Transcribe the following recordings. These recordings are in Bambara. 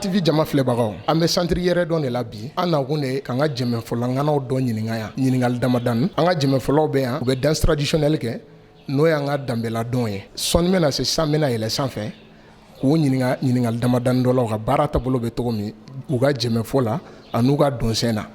TV jama filɛbagaw an bɛ santiri yɛrɛ dɔn de la bi an nakun de k'an ka jɛmɛfɔlanganaw dɔn ɲininka yan ɲininkali damadani an ka jɛmɛfɔlaw bɛ yan u bɛ danse traditionnel kɛ n'o y'an ka danbela dɔn ye sɔnni bɛna se san bɛna yɛlɛ sanfɛ k'u ɲininka ɲininkali damadani dɔ la u ka baara taabolo bɛ cogo min u ka jɛmɛfɔ la an'u ka donsɛn na.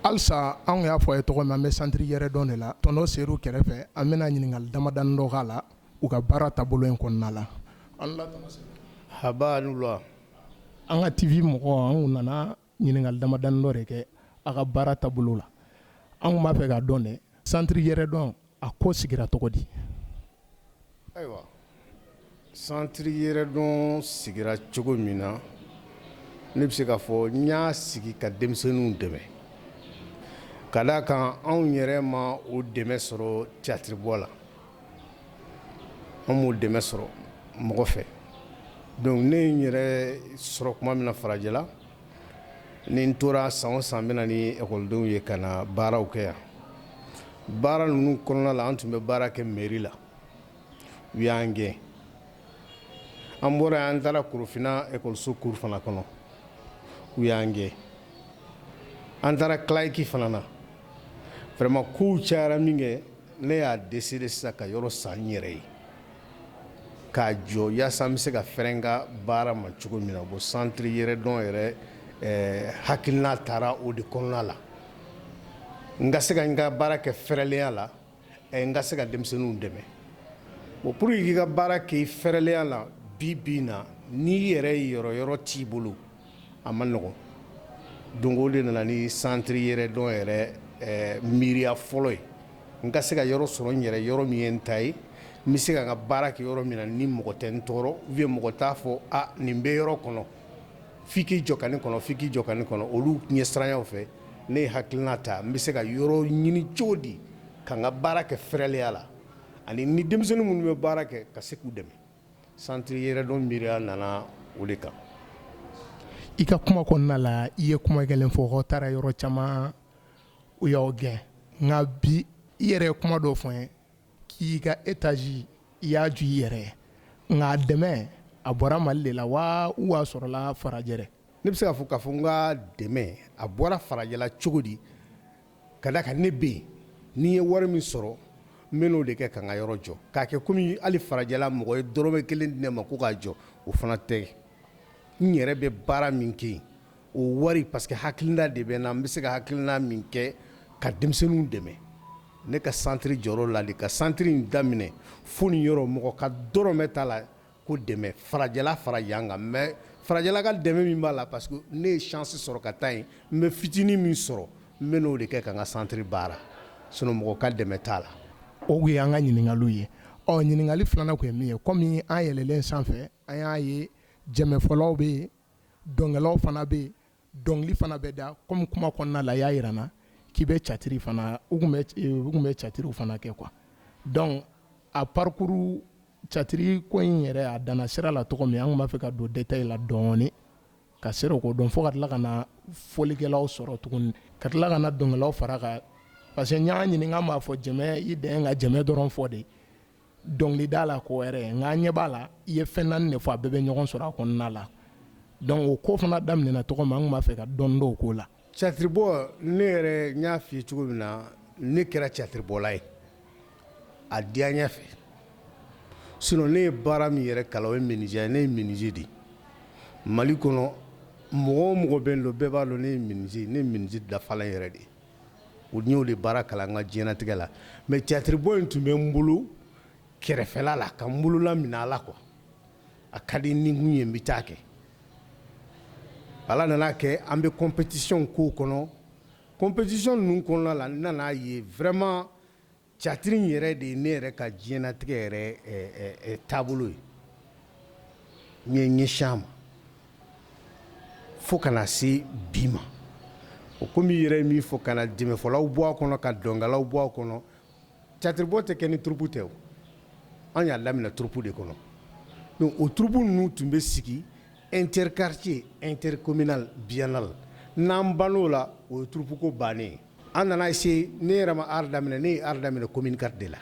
Alsa an y'a fɔ a ye tɔgɔ min an bɛ santiri yɛrɛ dɔn de la tɔnɔ seru kɛrɛfɛ an bɛna ɲininkali damadani dɔ k'a la u ka baara taabolo in kɔnɔna la. An ka TV mɔgɔ an nana ɲininkali damadani dɔ de kɛ a ka baara taabolo la an b'a fɛ k'a dɔn dɛ santiri yɛrɛ dɔn a ko sigira cogo di. Ayiwa santiri yɛrɛ dɔn sigira cogo min na ne bɛ se k'a fɔ n y'a sigi ka denmisɛnninw dɛmɛ. Ka d'a kan anw yɛrɛ ma o dɛmɛ sɔrɔ théâtre bɔ la an m'o dɛmɛ sɔrɔ mɔgɔ fɛ donc ne ye n yɛrɛ sɔrɔ tuma min na Farajɛla ni n tora san o san bɛna ni ekɔlidenw ye ka na baaraw kɛ yan baara ninnu kɔnɔna la an tun bɛ baara kɛ mairie la u y'an gɛn an bɔra yan an taara Korofina ekɔliso cour fana kɔnɔ u y'an gɛn an taara Kilayiki fana na vraiment kow cayara min kɛ ne y'a décidé sisan ka yɔrɔ san n yɛrɛ ye k'a jɔ yaasa n bɛ se ka fɛrɛ n ka baara ma cogo min na bon santiri yɛrɛ dɔn yɛrɛ hakilina taara o de kɔnɔna la n ka se ka n ka baara kɛ fɛrɛlenya la n ka se ka denmisɛnninw dɛmɛ bon pour que k'i ka baara kɛ fɛrɛlenya la bi bi in na n'i yɛrɛ yɔrɔ t'i bolo a ma nɔgɔn donc o de nana ni santiri yɛrɛ dɔn yɛrɛ miiriya fɔlɔ ye n ka se ka yɔrɔ sɔrɔ n yɛrɛ yɔrɔ min ye n ta ye n bɛ se ka n ka baara kɛ yɔrɔ min na ni mɔgɔ tɛ n tɔɔrɔ ou bien mɔgɔ t'a fɔ nin bɛ yɔrɔ kɔnɔ f'i k'i jɔ ka nin kɔnɔ f'i k'i jɔ ka nin kɔnɔ olu ɲɛsiranyaw fɛ ne ye hakilina ta n bɛ se ka yɔrɔ ɲini cogo di ka n ka baara kɛ fɛrɛlenya la ani ni denmisɛnnin minnu bɛ baara kɛ ka se k'u dɛmɛ santiri yɛrɛ dɔn miiriya nana o de kan. I ka kuma kɔnɔna la i ye kuma gɛlɛn fɔ aw taara yɔrɔ caman u y'aw gɛn nka bi i yɛrɛ ye kuma dɔ fɔ n ye k'i ka étage i y'a ju i yɛrɛ ye nka a dɛmɛ a bɔra Mali de la wa ou a sɔrɔla Farajɛ. Ne bɛ se k'a fɔ n ka dɛmɛ a bɔra Farajɛla cogo di ka d'a kan ne bɛ yen ni n ye wari min sɔrɔ n bɛ n'o de kɛ ka n ka yɔrɔ jɔ k'a kɛ komi hali Farajɛla mɔgɔ ye dɔrɔmɛ 1 di ne ma ko k'a jɔ o fana tɛ n yɛrɛ bɛ baara min kɛ yen o wari parce que hakilina de bɛ n na n bɛ se ka hakilina min kɛ ka denmisɛnninw dɛmɛ ne ka santiri jɔyɔrɔ la de ka santiri in daminɛ fo nin yɔrɔ mɔgɔ ka dɔrɔmɛ t'a la ko dɛmɛ Farajɛla fara yan kan mais Farajɛla ka dɛmɛ min b'a la parce que ne ye chance sɔrɔ ka taa yen n bɛ fitinin min sɔrɔ n bɛ n'o de kɛ ka n ka santiri baara sinon mɔgɔ ka dɛmɛ t'a la. O ye an ka ɲininkaliw ye ɲininkali filanan tun ye min ye komi an yɛlɛlen sanfɛ an y'a ye jɛmɛfɔlaw bɛ yen dɔnkɛlaw fana bɛ yen dɔnkili fana bɛ da komi kuma kɔnɔna la i y'a jira n na k'i bɛ catiri fana u tun bɛ catiriw fana kɛ quoi donc a parcours catiri ko in yɛrɛ a danna sira la cogo min an tun b'a fɛ ka don détail la dɔɔni ka sera k'o dɔn fo ka tila ka na fɔlikɛlaw sɔrɔ tuguni ka tila ka na dɔnkɛlaw fara kan parce que n y'a ɲininka n b'a fɔ jɛmɛ i dan ye ka jɛmɛ dɔrɔn fɔ de dɔnkilida la ko wɛrɛ nka ɲɛ b'a la i ye fɛn naani de fɔ a bɛɛ bɛ ɲɔgɔn sɔrɔ a kɔnɔna la donc o ko fana daminɛna cogo min an tun b'a fɛ ka dɔɔni dɔw k'o la. Théâtre bɔ ne yɛrɛ n y'a f'i ye cogo min na ne kɛra théâtre bɔla ye a diya n ɲɛ fɛ sinon ne ye baara min yɛrɛ kalan o ye menuisier ne ye menuisier de Mali kɔnɔ mɔgɔ o mɔgɔ bɛ yen nɔ bɛɛ b'a dɔn ne ye menuisier dafalan yɛrɛ de o n y'o de baara kalan n ka diɲɛnatigɛ la mais théâtre bɔ in tun bɛ n bolo kɛrɛfɛla la ka n bolola minɛ a la quoi a ka di ni n kun ye n bɛ taa kɛ ala nana kɛ an bɛ compétition k'o kɔnɔ compétition ninnu kɔnɔna la n nana ye vraiment théâtre in yɛrɛ de ye ne yɛrɛ ka diɲɛnatigɛ yɛrɛ taabolo ye n ye ɲɛsin a ma fo ka na se bi ma o komi i yɛrɛ ye min fɔ ka na dɛmɛfɔlaw bɔ a kɔnɔ ka dɔnkɛlaw bɔ a kɔnɔ théâtre bɔ tɛ kɛ ni troupe tɛ o an y'a daminɛ troupe de kɔnɔ donc o troupe ninnu tun bɛ sigi interquartier intercommunal biennal n'an ban'o la o ye troupe ko bannen ye an nana essayer ne yɛrɛ ma art daminɛ ne ye art daminɛ commune 4 de la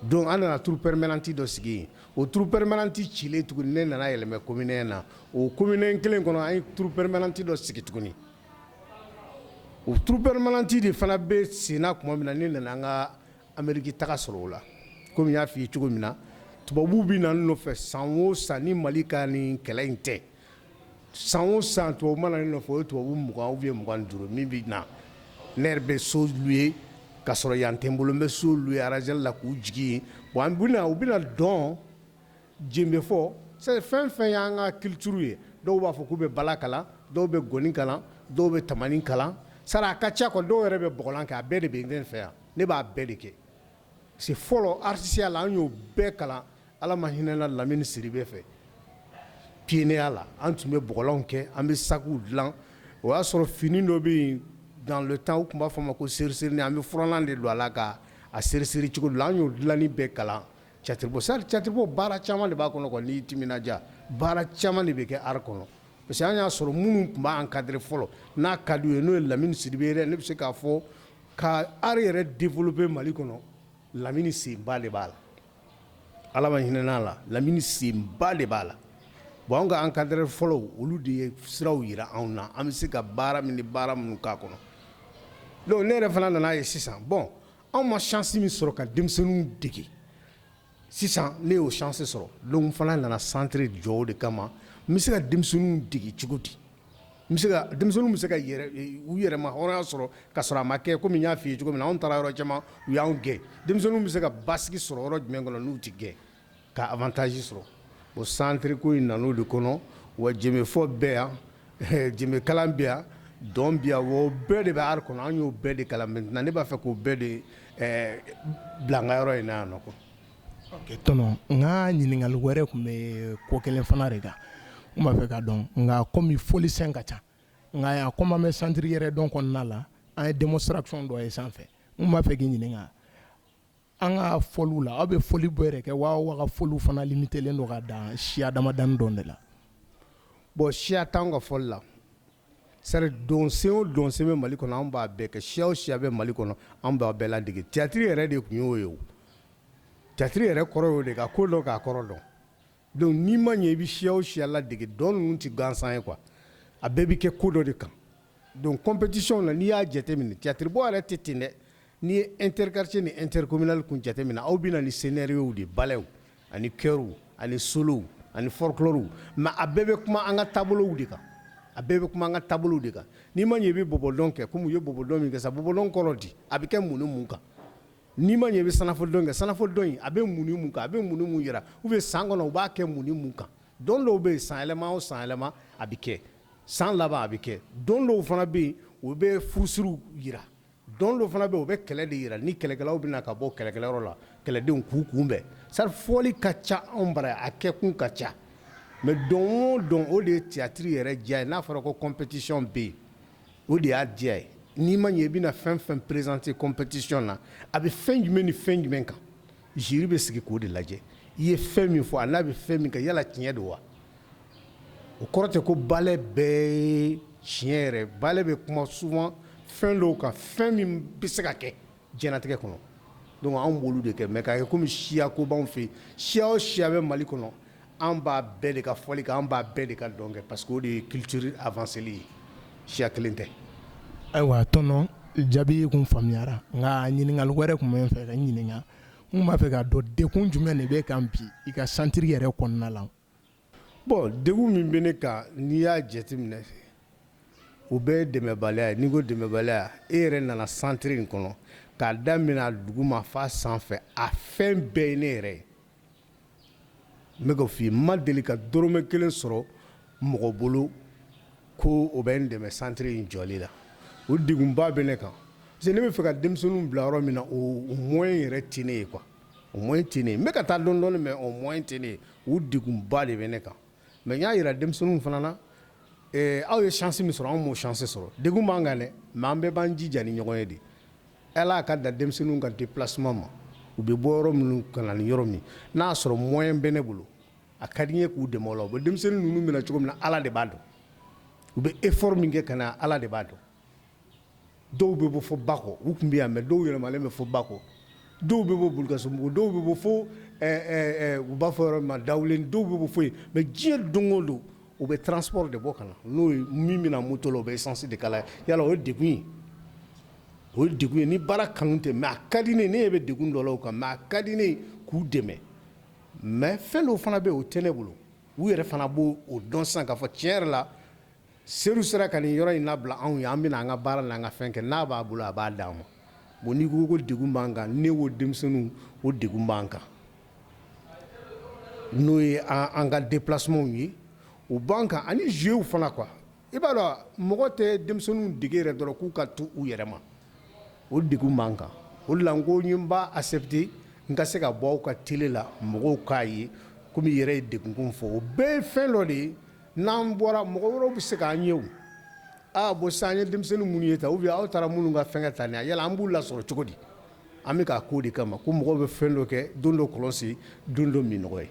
donc an nana troupe permanente dɔ sigi yen o troupe permanente cilen tuguni ne nana yɛlɛmɛ commune 1 na o commune 1 kelen kɔnɔ an ye troupe permanente dɔ sigi tuguni o troupe permanente de fana bɛ senna tuma min na ne nana an ka Amérique taga sɔrɔ o la komi n y'a f'i ye cogo min na tubabuw bɛ na n nɔfɛ san o san ni Mali ka nin kɛlɛ in tɛ san o san tubabu mana ne nɔfɛ o ye tubabu 20 ou bien 25 min bɛ na ne yɛrɛ bɛ so louer ka sɔrɔ yan tɛ n bolo n bɛ so louer arajɛli la k'u jigin yen bon u bɛna dɔn jenbe fɔ c'est fɛn fɛn y'an ka culture ye dɔw b'a fɔ k'u bɛ bala kalan dɔw bɛ gɔni kalan dɔw bɛ tamani kalan sara a ka ca quoi dɔw yɛrɛ bɛ bɔgɔlan kɛ a bɛɛ de bɛ ne fɛ yan ne b'a bɛɛ de kɛ c'est fɔlɔ artisiya la an y'o bɛɛ kalan ala ma hinɛ na Lamini Siribe fɛ pienea la an tun bɛ bɔgɔlanw kɛ an bɛ sakiw dilan o y'a sɔrɔ fini dɔ bɛ yen dans le temps u tun b'a fɔ a ma ko seriseri an bɛ furannan de don a la ka a seriseri cogo dɔ la an y'o dilanni bɛɛ kalan théâtre bɔ c'est théâtre bɔ baara caman de b'a kɔnɔ quoi n'i y'i timinadiya baara caman de bɛ kɛ art kɔnɔ parce que an y'a sɔrɔ minnu tun b'a encadrer fɔlɔ n'a ka d'u ye n'o ye Lamini Siribe yɛrɛ ne bɛ se k'a fɔ ka art yɛrɛ développer Mali kɔnɔ Lamini senba de b'a la ala ma hinɛ n'a la Lamini senba de b'a la bon an ka encadrer fɔlɔ olu de ye siraw yira anw na an bɛ se ka baara min ni baara minnu k'a kɔnɔ donc ne yɛrɛ fana nana ye sisan bon anw ma chance min sɔrɔ ka denmisɛnninw dege sisan ne y'o chance sɔrɔ donc n fana nana centre jɔ o de kama n bɛ se ka denmisɛnninw dege cogo di denmisɛnninw bɛ se ka u yɛrɛ ma hɔrɔnya sɔrɔ ka sɔrɔ a ma kɛ komi n y'a f'i ye cogo min na anw taara yɔrɔ caman u y'anw gɛn denmisɛnninw bɛ se ka basigi sɔrɔ yɔrɔ jumɛn kɔnɔ n'u tɛ gɛn ka avantage sɔrɔ o centre ko in nan'o de kɔnɔ wa jɛmɛfɔ bɛ yan jɛmɛkalan bɛ yan dɔn bɛ yan wa o bɛɛ de bɛ art kɔnɔ an y'o bɛɛ de kalan maintenant ne b'a fɛ k'o bɛɛ de bila n ka yɔrɔ in na yan nɔ quoi. Ok tɔnɔ n ka ɲininkali wɛrɛ tun bɛ ko kelen fana de kan n b'a fɛ ka dɔn nka komi folisɛn ka ca nka yan komi an bɛ centre yɛrɛ dɔn kɔnɔna la an ye démonstration dɔ ye sanfɛ n b'a fɛ k'i ɲininka an ka fɔliw la aw bɛ foli bɔ yɛrɛ kɛ wa aw ka foliw fana limitelen don ka dan siya damadamani dɔrɔn de la. bon siya t'anw ka fɔli la c'est donsen o donsen bɛ Mali kɔnɔ anw b'a bɛɛ kɛ siya o siya bɛ Mali kɔnɔ anw b'a bɛɛ ladege théâtre yɛrɛ de tun y'o ye o théâtre yɛrɛ kɔrɔ y'o de ka ko dɔn k'a kɔrɔ dɔn donc n'i ma ɲɛ i bɛ siya o siya ladege dɔn ninnu tɛ gansan ye quoi a bɛɛ bɛ kɛ ko dɔ de kan donc compétition na n'i y'a jateminɛ théâtre bɔ yɛrɛ tɛ ten dɛ n'i ye interquartier ni intercommunal kun jateminɛ aw bɛ na ni scénarios de balletw ani chœurs ani solos ani folklore mais a bɛɛ bɛ kuma an ka taabolow de kan a bɛɛ bɛ kuma an ka taabolow de kan n'i ma ɲɛ i bɛ bɔbɔdɔn kɛ komi u ye bɔbɔdɔn min kɛ sa bɔbɔdɔn kɔrɔ di a bɛ kɛ mun ni mun kan n'i ma ɲɛ i bɛ sanafɔdɔn kɛ sanafɔdɔn in a bɛ mun ni mun kan a bɛ mun ni mun yira ou bien san kɔnɔ u b'a kɛ mun ni mun kan don dɔw bɛ yen san yɛlɛma o san yɛlɛma a bɛ kɛ san laban a bɛ kɛ don dɔw fana bɛ yen u bɛ furusiriw yira don dɔw fana bɛ yen u bɛ kɛlɛ de yira ni kɛlɛkɛlaw bɛ na ka bɔ kɛlɛkɛlayɔrɔ la kɛlɛdenw k'u kunbɛn sari fɔli ka ca anw bara yan a kɛkun ka ca mais don o don o de ye théâtre yɛrɛ diya ye n'a fɔra ko compétition bɛ yen o de y'a diya ye n'i ma ɲɛ i bɛna fɛn fɛn présenter compétition na a bɛ fɛn jumɛn ni fɛn jumɛn kan jury bɛ sigi k'o de lajɛ i ye fɛn min fɔ a n'a bɛ fɛn min kan yala tiɲɛ don wa o kɔrɔ tɛ ko ballet bɛɛ ye tiɲɛ yɛrɛ ballet bɛ kuma souvent fɛn dɔw kan fɛn min bɛ se ka kɛ diɲɛlatigɛ kɔnɔ donc anw b'olu de kɛ mais k'a kɛ komi siya ko b'anw fɛ yen siya o siya bɛ Mali kɔnɔ an b'a bɛɛ de ka fɔli kɛ an b'a bɛɛ de ka dɔn kɛ parce que o de ye culture avancée ye siya kelen tɛ. ayiwa tɔnɔ jaabi kun faamuyara nka ɲininkali wɛrɛ tun bɛ n fɛ ka ɲininka n n b'a fɛ k'a dɔn dekun jumɛn de bɛ kan bi i ka santiri yɛrɛ kɔnɔna la. Bon degun min bɛ ne kan n'i y'a jateminɛ o bɛɛ ye dɛmɛbaliya ye. N'i ko dɛmɛbaliya e yɛrɛ nana santiri in kɔnɔ k'a daminɛ a duguma f'a sanfɛ a fɛn bɛɛ ye ne yɛrɛ ye. n bɛ k'o f'i ye n ma deli ka dɔrɔmɛ kelen sɔrɔ mɔgɔ bolo ko o bɛ n dɛmɛ santiri in jɔli la. o degunba bɛ ne kan parce que ne bɛ fɛ ka denmisɛnninw bila yɔrɔ min na o moyen yɛrɛ tɛ ne ye quoi. o moyen tɛ ne ye. n bɛ ka taa dɔɔni dɔɔni mais o moyen tɛ ne ye. o degunba de bɛ ne kan mais n y'a yira denmisɛnninw fana na aw ye chance min sɔrɔ anw m'o chance sɔrɔ. degun b'an kan dɛ mais an bɛɛ b'an jija ni ɲɔgɔn ye de. Ala ka da denmisɛnninw ka déplacement ma u bɛ bɔ yɔrɔ minnu ka na ni yɔrɔ min n'a y'a sɔrɔ moyen bɛ ne bolo a ka di n ye k'u dɛmɛ o la. u bɛ denmisɛnnin ninnu minɛ cogo min na Ala de b'a dɔn. u bɛ effort min kɛ ka na Ala de b'a dɔn. dɔw bɛ bɔ fo Bakɔ u tun bɛ yan mais dɔw yɛlɛmalen bɛ fo Bakɔ. dɔw bɛ bɔ Bulukasumugu dɔw bɛ bɔ fo u b'a fɔ yɔrɔ min ma Dawuleni dɔw bɛ bɔ fo yen mais diɲɛ don o don u bɛ transport de bɔ ka na n'o ye min bɛna moto la o bɛ essence de k'a la yala o ye degun ye. o ye degun ye ni baara kanu tɛ mais a ka di ne ye ne ɲɛ bɛ degun dɔ la o kan mais a ka di ne ye k'u dɛmɛ mais fɛn dɔw fana bɛ yen o tɛ ne bolo u yɛrɛ fana b'o dɔn sisan k'a fɔ tiɲɛ yɛrɛ la seeru sera ka nin yɔrɔ in labila anw ye an bɛna an ka baara n'an ka fɛn kɛ n'a b'a bolo a b'a d'an ma bon n'i ko ko degun b'an kan ne ko denmisɛnninw o degun b'an kan n'o ye an ka déplacement ye o b'an kan ani jouer fana quoi i b'a dɔn mɔgɔ tɛ denmisɛnninw dege yɛrɛ dɔrɔn k'u ka to u yɛrɛ ma o degun b'an kan o de la n ko n b'a accepter n ka se ka bɔ aw ka télé la mɔgɔw k'a ye komi i yɛrɛ ye degun fɔ o bɛɛ ye fɛn dɔ de ye n'an bɔra mɔgɔ wɛrɛw bɛ se k'an ye o bon sisan an ye denmisɛnnin minnu ye tan ou bien aw taara minnu ka fɛnkɛ ta nin yala an b'u lasɔrɔ cogo di an bɛ k'a ko de kama ko mɔgɔw bɛ fɛn dɔ kɛ don dɔ kɔlɔsi don dɔ minɔgɔ ye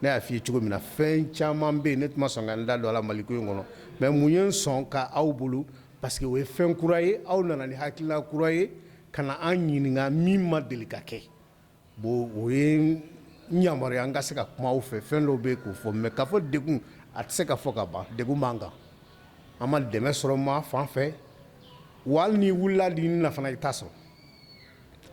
ne y'a f'i ye cogo min na fɛn caman bɛ yen ne tun ma sɔn ka n da don a la Maliko in kɔnɔ mais mun ye n sɔn ka aw bolo parce que o ye fɛn kura ye aw nana ni hakilina kura ye ka na an ɲininka min ma deli ka kɛ bon o ye n yamaruya an ka se ka kuma aw fɛ fɛn dɔw bɛ yen k'o fɔ mais k'a fɔ degun a tɛ se ka fɔ ka ban degun b'an kan an ma dɛmɛ sɔrɔ maa fan fɛ wa hali n'i wulila nin na fana i t'a sɔrɔ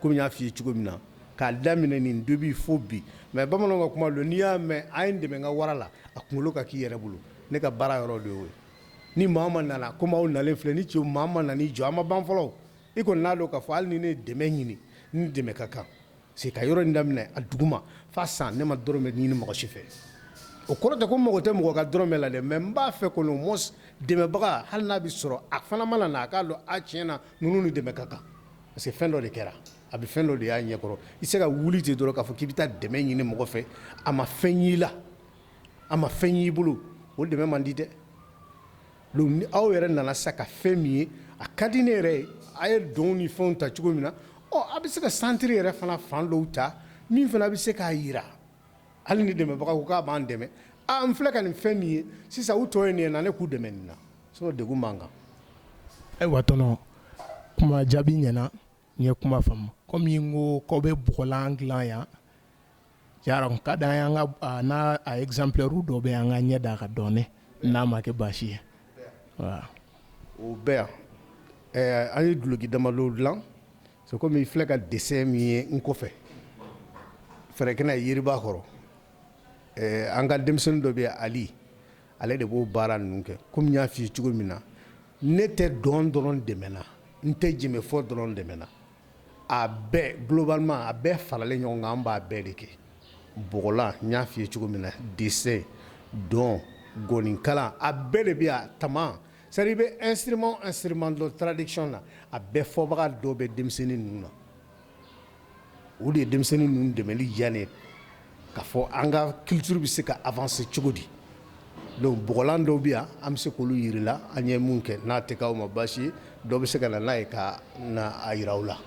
komi n y'a f'i ye cogo min na k'a daminɛ nin début fo bi mais bamananw ka kuma don n'i y'a mɛn a ye n dɛmɛ n ka wara la a kunkolo ka k'i yɛrɛ bolo ne ka baara yɔrɔ de y'o ye ni maa ma nana komi aw nalen filɛ ni cɛw maa ma nan'i jɔ an ma ban fɔlɔ i kɔni n'a dɔn k'a fɔ hali ni ne ye dɛmɛ ɲini ni dɛmɛ ka kan c'est ka yɔrɔ in daminɛ a duguma f'a san ne ma dɔrɔmɛ ɲini mɔgɔ si fɛ o kɔrɔ tɛ ko mɔgɔ tɛ mɔgɔ ka dɔrɔmɛ la dɛ mais n b'a fɛ kɔni au moins dɛmɛbaga hali n'a bɛ sɔrɔ a fana mana na a k'a dɔn a tiɲɛ na ninnu ni dɛmɛ ka kan parce que fɛn dɔ de kɛra a bɛ fɛn dɔ de y'a ɲɛkɔrɔ i se ka wuli ten dɔrɔn k'a fɔ k'i bɛ taa dɛmɛ ɲini mɔgɔ fɛ a ma fɛn y'i la a ma fɛn y'i bolo o dɛmɛ man di dɛ donc ni aw yɛrɛ nana sa ka fɛn min ye a ka di ne yɛrɛ ye a ye dɔn ni fɛnw ta cogo min na a bɛ se ka santiri yɛrɛ fana fan dɔw ta min fana bɛ se k'a yira hali ni dɛmɛbaga ko k'a b'an dɛmɛ n filɛ ka nin fɛn min ye sisan u tɔ ye nin ye na ne k'u dɛmɛ nin na sinon degun b'an kan. ayiwa tɔnɔ kuma jaabi ɲɛna n ye kuma faamu komi n ko k'aw bɛ bɔgɔlan dilan yan yara ka d'an ye an ka n'a exemplaire dɔ bɛ an ka ɲɛ d'a kan dɔɔni n'a ma kɛ baasi ye. o bɛɛ yan an ye duloki damadɔ dilan c'est comme i filɛ ka dessin min ye n kɔfɛ fɛrɛkɛnɛ yiriba kɔrɔ an ka denmisɛnnin dɔ bɛ yen Ali ale de b'o baara ninnu kɛ komi n y'a f'i ye cogo min na ne tɛ dɔn dɔrɔn dɛmɛ na n tɛ jɛmɛfɔ dɔrɔn dɛmɛ na a bɛɛ globalement a bɛɛ faralen ɲɔgɔn kan an b'a bɛɛ de kɛ bɔgɔlan n y'a f'i ye cogo min na dessin dɔn gɔnikalan a bɛɛ de bɛ yan tama c'est-à-dire i bɛ instrument dɔ traduction na a bɛɛ fɔbaga dɔ bɛ denmisɛnnin ninnu na o de ye denmisɛnnin ninnu dɛmɛli diya ne ye k'a fɔ an ka culture bɛ se ka avancer cogo di donc bɔgɔlan dɔw bɛ yan an bɛ se k'olu yir'i la an ye mun kɛ n'a tɛ k'aw ma baasi ye dɔ bɛ se ka na n'a ye ka na a yira aw la.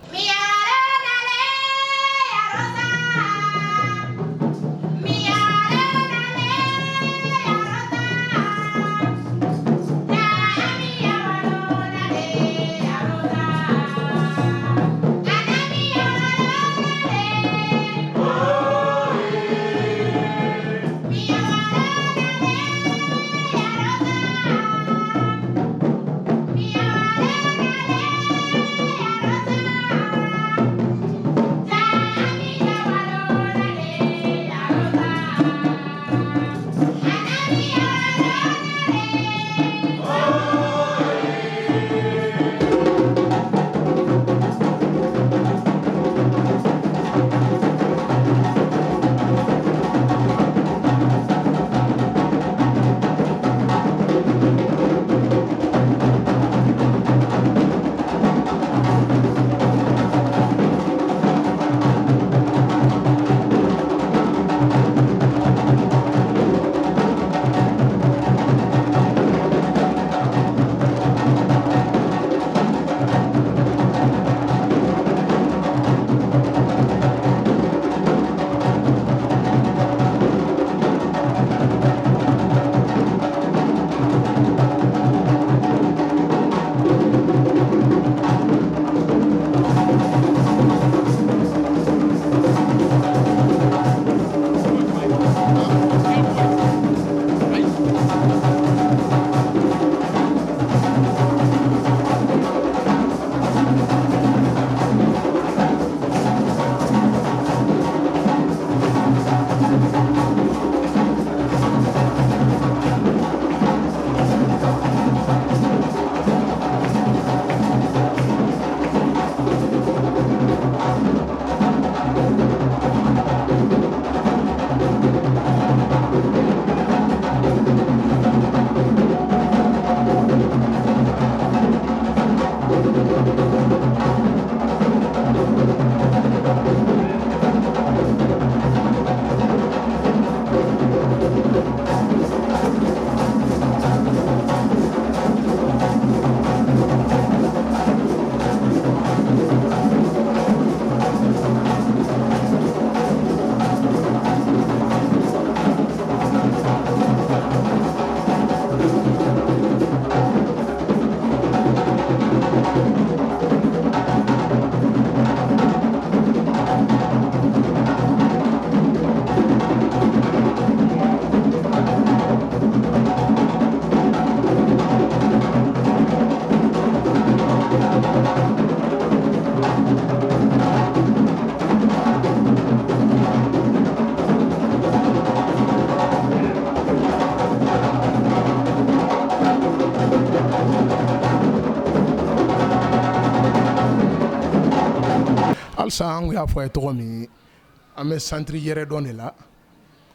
sa an y'a fɔ ye tɔgɔ min an bɛ santiri yɛrɛ dɔn de la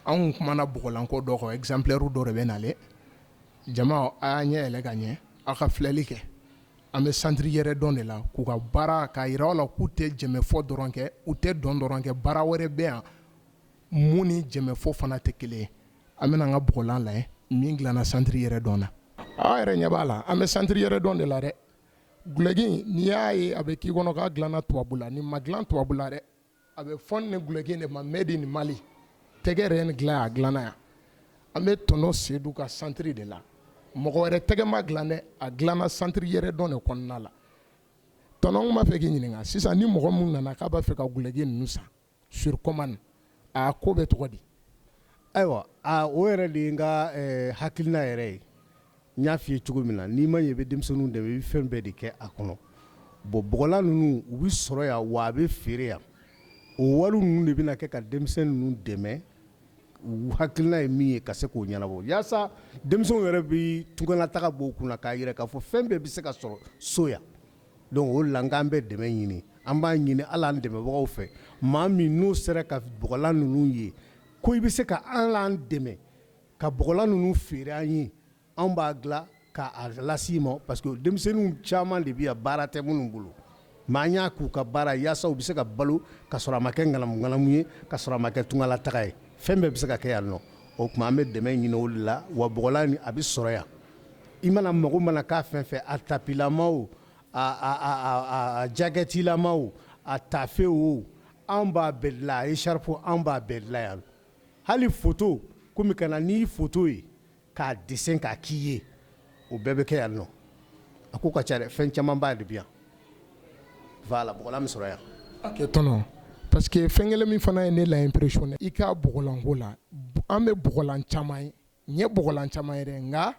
anw kumana bɔgɔlanko dɔ kan exemplaire dɔ de bɛ nale jama a y'a ɲɛ yɛlɛ ka ɲɛ a ka filɛli kɛ an bɛ santiri yɛrɛ dɔn de la k'u ka baara k'a yira aw la k'u tɛ jɛmɛfɔ dɔrɔn kɛ u tɛ dɔn dɔrɔn kɛ baara wɛrɛ bɛ yan mun ni jɛmɛfɔ fana tɛ kelen ye an bɛna an ka bɔgɔlan lajɛ min dilanna santiri yɛrɛ dɔn na aw yɛrɛ ɲɛ b'a la an bɛ santiri yɛrɛ dɔn de la dɛ gulɔki n'i y'a ye a bɛ k'i kɔnɔ k'a dilanna tubabu la nin ma dilan tubabu la dɛ a bɛ fɔ nin gulɔki de ma made in Mali tɛgɛ yɛrɛ ni dilan a dilanna yan an bɛ tɔnɔ Sedu ka santiri de la mɔgɔ wɛrɛ tɛgɛ ma dilan dɛ a dilanna santiri yɛrɛ dɔn de kɔnɔna la tɔnɔ n b'a fɛ k'i ɲininka sisan ni mɔgɔ mun nana k'a b'a fɛ ka gulɔki ninnu san sur commande a ko bɛ tɔgɔ di ayiwa o yɛrɛ de ye n ka hakilina yɛrɛ ye n y'a f'i ye cogo min na n'i ma ɲɛ i bɛ denmisɛnninw dɛmɛ i bɛ fɛn bɛɛ de kɛ a kɔnɔ bon bɔgɔlan ninnu u bɛ sɔrɔ yan wa a bɛ feere yan o wari ninnu de bɛna kɛ ka denmisɛnnin ninnu dɛmɛ u hakilina ye min ye ka se k'o ɲɛnabɔ yaasa denmisɛnw yɛrɛ bɛ tungalataga bɔ u kunna k'a yira k'a fɔ fɛn bɛɛ bɛ se ka sɔrɔ so yan donc o la n k'an bɛ dɛmɛ ɲini an b'a ɲini hali an dɛmɛbagaw fɛ maa min n'o sera ka bɔgɔlan ninnu ye ko i bɛ se ka an l'an dɛmɛ ka bɔgɔlan ninnu feere an ye anw b'a dilan k'a las'i ma parce que denmisɛnninw caman de bɛ yan baara tɛ minnu bolo mais an y'a k'u ka baara yaasa u bɛ se ka balo ka sɔrɔ a ma kɛ ŋanamu-ŋanamu ye ka sɔrɔ a ma kɛ tungalataga ye fɛn bɛɛ bɛ se ka kɛ yan nɔ o tuma an bɛ dɛmɛ ɲini o de la wa bɔgɔlan a bɛ sɔrɔ yan i mana mago mana k'a fɛn fɛn a tapilama o a jakɛtilama o a tafe o anw b'a bɛɛ dilan a écharpe anw b'a bɛɛ dilan yan hali photo komi ka na n'i photo ye k'a dessin k'a k'i ye o bɛɛ bɛ kɛ yan nɔ a ko ka ca dɛ fɛn caman b'a de bi yan voilà bɔgɔlan bɛ sɔrɔ yan ok tɔnɔ parce que fɛn kelen min fana ye ne la impressionné i ka bɔgɔlanko la an bɛ bɔgɔlan caman ye n ye bɔgɔlan caman ye dɛ nka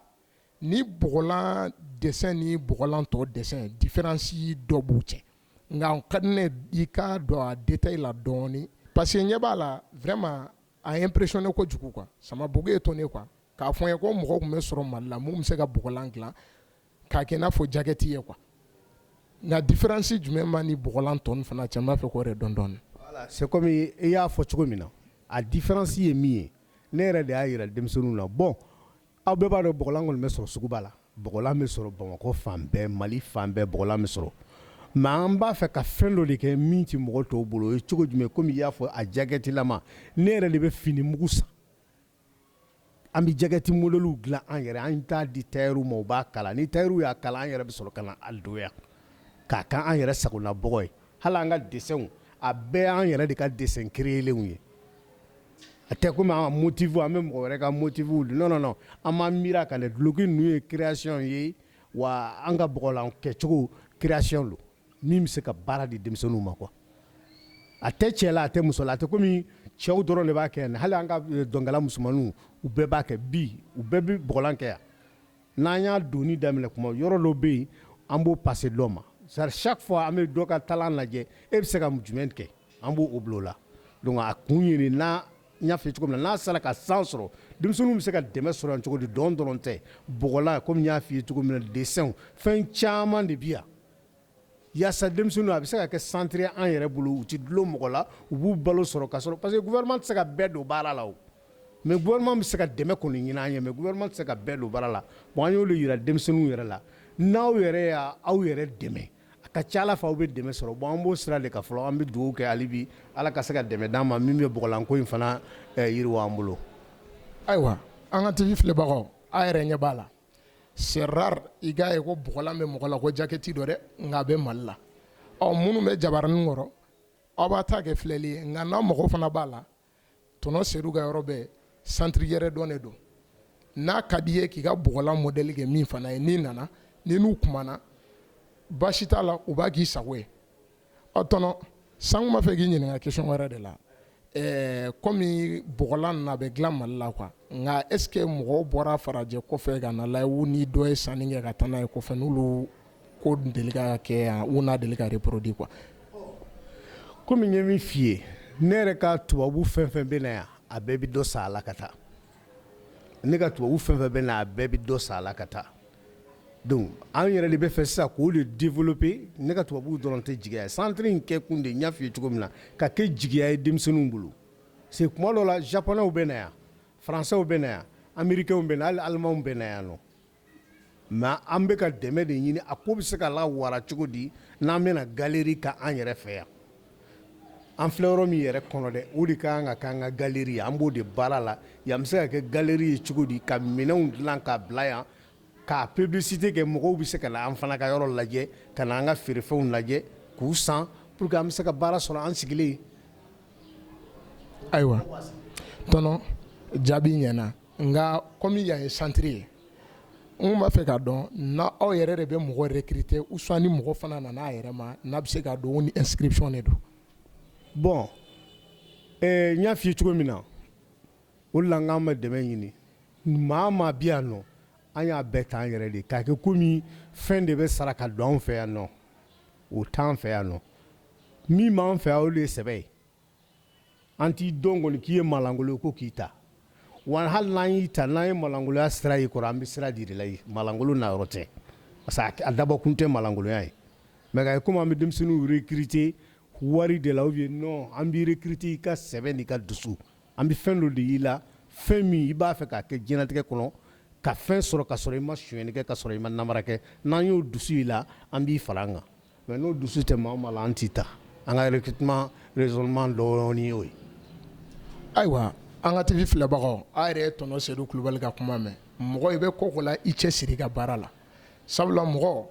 ni bɔgɔlan dessin ni bɔgɔlan tɔ dessin différence dɔ b'u cɛ nka ka di ne i ka dɔn a détail la dɔɔni parce que ɲɛ b'a la vraiment a impressionné kojugu quoi ça m'a beaucoup étonné quoi k'a fɔ n ye ko mɔgɔ tun bɛ sɔrɔ Mali la mun bɛ se ka bɔgɔlan dilan k'a kɛ i n'a fɔ jakɛti ye quoi nka différence jumɛn b'a ni bɔgɔlan tɔ fana cɛ n b'a fɛ k'o de dɔn dɔɔni. voilà c'est comme i y'a fɔ cogo min na a différence ye min ye ne yɛrɛ de y'a yira denmisɛnninw na bon aw bɛɛ b'a dɔn bɔgɔlan kɔni bɛ sɔrɔ suguba la bɔgɔlan bɛ sɔrɔ Bamakɔ fan bɛɛ Mali fan bɛɛ bɔgɔlan bɛ sɔrɔ mais an b'a fɛ ka fɛn dɔ de kɛ min tɛ mɔgɔ tɔw bolo o ye cogo jumɛn komi i y'a fɔ a jakɛtilama ne yɛrɛ de bɛ fini mugu san an bɛ jakɛti modèle dilan an yɛrɛ an t'a di tailleur ma u b'a kala ni tailleur y'a kala an yɛrɛ bɛ sɔrɔ ka na a don yan k'a kɛ an yɛrɛ sagona bɔgɔ ye hali an ka dessinw a bɛɛ an yɛrɛ de ka dessin créelenw ye a tɛ komi an ka motif an bɛ mɔgɔ wɛrɛ ka motif non non non an b'an miiri a kan dɛ duloki ninnu ye création ye wa an ka bɔgɔlan kɛcogo création don min bɛ se ka baara di denmisɛnninw ma quoi a tɛ cɛ la a tɛ muso la a tɛ komi cɛw dɔrɔn de b'a kɛ yan hali an ka dɔnkɛla musomaninw u bɛɛ b'a kɛ bi u bɛɛ bɛ bɔgɔlan kɛ yan n'an y'a donni daminɛ kuma yɔrɔ dɔ bɛ yen an b'o passer dɔ ma chaque fois an bɛ dɔ ka talan lajɛ e bɛ se ka jumɛn kɛ an b'o bila o la donc a kun ye n'a n y'a f'i ye cogo min na n'a sera ka san sɔrɔ denmisɛnninw bɛ se ka dɛmɛ sɔrɔ yan cogo di dɔn dɔrɔn tɛ bɔgɔlan komi n y'a f'i ye cogo min na dessin fɛn caman de bɛ yan yaasa denmisɛnninw a bɛ se ka kɛ centre ye an yɛrɛ bolo u tɛ dulon mɔgɔ la u b'u balo sɔrɔ ka sɔrɔ parce que gouvernement tɛ se ka bɛɛ don baara la o mais gouvernement bɛ se ka dɛmɛ kɔni ɲini an ye mais gouvernement tɛ se ka bɛɛ don baara la bon an y'olu yira denmisɛnninw yɛrɛ la n'aw yɛrɛ y'aw yɛrɛ dɛmɛ a ka ca Ala fɛ aw bɛ dɛmɛ sɔrɔ bon an b'o sira de kan fɔlɔ an bɛ dugawu kɛ hali bi Ala ka se ka dɛmɛ d'an ma min bɛ bɔgɔlanko in fana yiriwa an bolo. ayiwa an ka TV filɛbagaw a yɛrɛ ɲɛ b'a la c'est rare i k'a ye ko bɔgɔlan bɛ mɔgɔ la ko jakɛti dɔ dɛ nka a bɛ Mali la minnu bɛ jabaranin kɔrɔ aw b'a ta kɛ filɛli ye nka n'aw mago fana b'a la tɔnɔ Sedu ka yɔrɔ bɛɛ centre yɛrɛ dɔn de don n'a ka di ye k'i ka bɔgɔlan modèle kɛ min fana ye n'i nana ni n'u kumana baasi t'a la u b'a k'i sago ye tɔnɔ san kun b'a fɛ k'i ɲininka question wɛrɛ de la komi bɔgɔlan na a bɛ dilan Mali la quoi nka est ce que mɔgɔw bɔra farajɛ kɔfɛ ka na layɛ u ni dɔ ye sanni kɛ ka taa n'a ye kɔfɛ n'olu ko deli ka kɛ yan u n'a deli ka reproduire quoi komi n ye min f'i ye ne yɛrɛ ka tubabu fɛn fɛn bɛ na yan a bɛɛ bɛ dɔ san a la ka taa ne ka tubabu fɛn fɛn bɛ na a bɛɛ bɛ dɔ san a la ka taa donc an yɛrɛ de bɛ fɛ sisan k'o de développer ne ka tubabuw dɔrɔn tɛ jigiya ye centre in kɛ kun de n y'a f'i ye cogo min na ka kɛ jigiya ye denmisɛnninw bolo c'est kuma dɔ la japonais bɛ na yan français bɛ na yan américains bɛ na hali allemands bɛ na yan nɔ mais an bɛ ka dɛmɛ de ɲini a ko bɛ se ka lawara cogo di n'an bɛna galerie ka an yɛrɛ fɛ yan an filɛ yɔrɔ min yɛrɛ kɔnɔ dɛ o de ka kan ka k'an ka galerie ye an b'o de baara la yan bɛ se ka kɛ galerie ye cogo di ka minɛnw dilan k'a bila yan ka publicité kɛ mɔgɔw bɛ se ka na an fana ka yɔrɔ lajɛ ka na an ka feerefɛnw lajɛ k'u san pour que an bɛ se ka baara sɔrɔ an sigilen ayiwa tɔnɔ jaabi ɲɛna nka komi yan ye centre ye n b'a fɛ k'a dɔn na aw yɛrɛ de bɛ mɔgɔ recruter ou soit ni mɔgɔ fana nana a yɛrɛ ma n'a bɛ se k'a dɔn ni inscription de don bon n y'a f'i ye cogo min na o de la n k'an bɛ dɛmɛ ɲini maa o maa bɛ yan nɔ an y'a bɛɛ t'an yɛrɛ de k'a kɛ komi fɛn de bɛ sara ka don an fɛ yan nɔ o t'an fɛ yan nɔ min b'an fɛ yan o de ye sɛbɛ ye an t'i dɔn kɔni k'i ye malangolo ye ko k'i ta wa hali n'an y'i ta n'an ye malangoloya sira y'i kɔrɔ an bɛ sira di de la malangolo na yɔrɔ tɛ parce que a dabɔkun tɛ malangoloya ye mais k'a ye komi an bɛ denmisɛnninw recruter wari de la ou bien non an b'i recruter i ka sɛbɛ n'i ka dusu an bɛ fɛn dɔ de y'i la fɛn min i b'a fɛ k'a kɛ diɲɛlatigɛ kɔnɔ ka fɛn sɔrɔ ka sɔrɔ i ma sonyɛni kɛ ka sɔrɔ i ma namara kɛ n'an y'o dusu i la an b'i fara an kan mais n'o dusu tɛ maa o maa la an t'i ta an ka recrutement raisonnement dɔɔni y'o ye ayiwa an ka TV filɛbagaw a yɛrɛ ye tɔnɔ Seydou Kulubali ka kuma mɛn mɔgɔ i bɛ ko o ko la i cɛ siri i ka baara la sabula mɔgɔ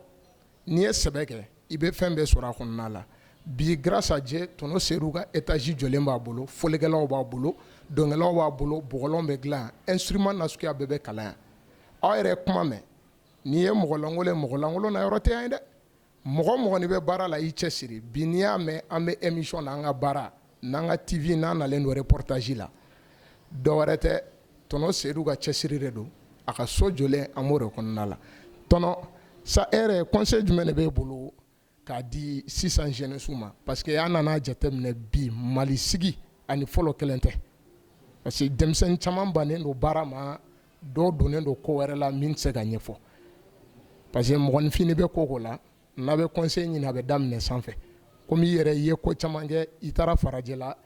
n'i ye sɛbɛ kɛ i bɛ fɛn bɛɛ sɔrɔ a kɔnɔna la bi grâce à Dieu tɔnɔ Seydou ka étage jɔlen b'a bolo fɔlikɛlaw b'a bolo dɔnkɛlaw b'a bolo bɔgɔlanw bɛ dilan instrument nasuguya bɛɛ bɛ kalan yan aw yɛrɛ ye kuma mɛn n'i ye mɔgɔ lankolon ye mɔgɔ lankolon na yɔrɔ tɛ yan ye dɛ mɔgɔ mɔgɔ n'i bɛ baara la i cɛ siri bi n'i y'a mɛn an bɛ émission na an ka baara n'an ka TV n'an nalen don reportage la dɔwɛrɛ tɛ tɔnɔ Seydou ka cɛsiri de don a ka so jɔlen an b'o de kɔnɔna la tɔnɔ sa e yɛrɛ conseil jumɛn de b'e bolo k'a di sisan jeunesse ma parce que an nana jateminɛ bi Mali sigi ani fɔlɔ kelen tɛ parce que denmisɛnnin caman bannen don baara ma dɔw donnen don ko wɛrɛ la min tɛ se ka ɲɛfɔ parce que mɔgɔninfin bɛ ko o ko la n'a bɛ conseil ɲini a bɛ daminɛ sanfɛ komi i yɛrɛ i ye ko caman kɛ i taara farajɛ la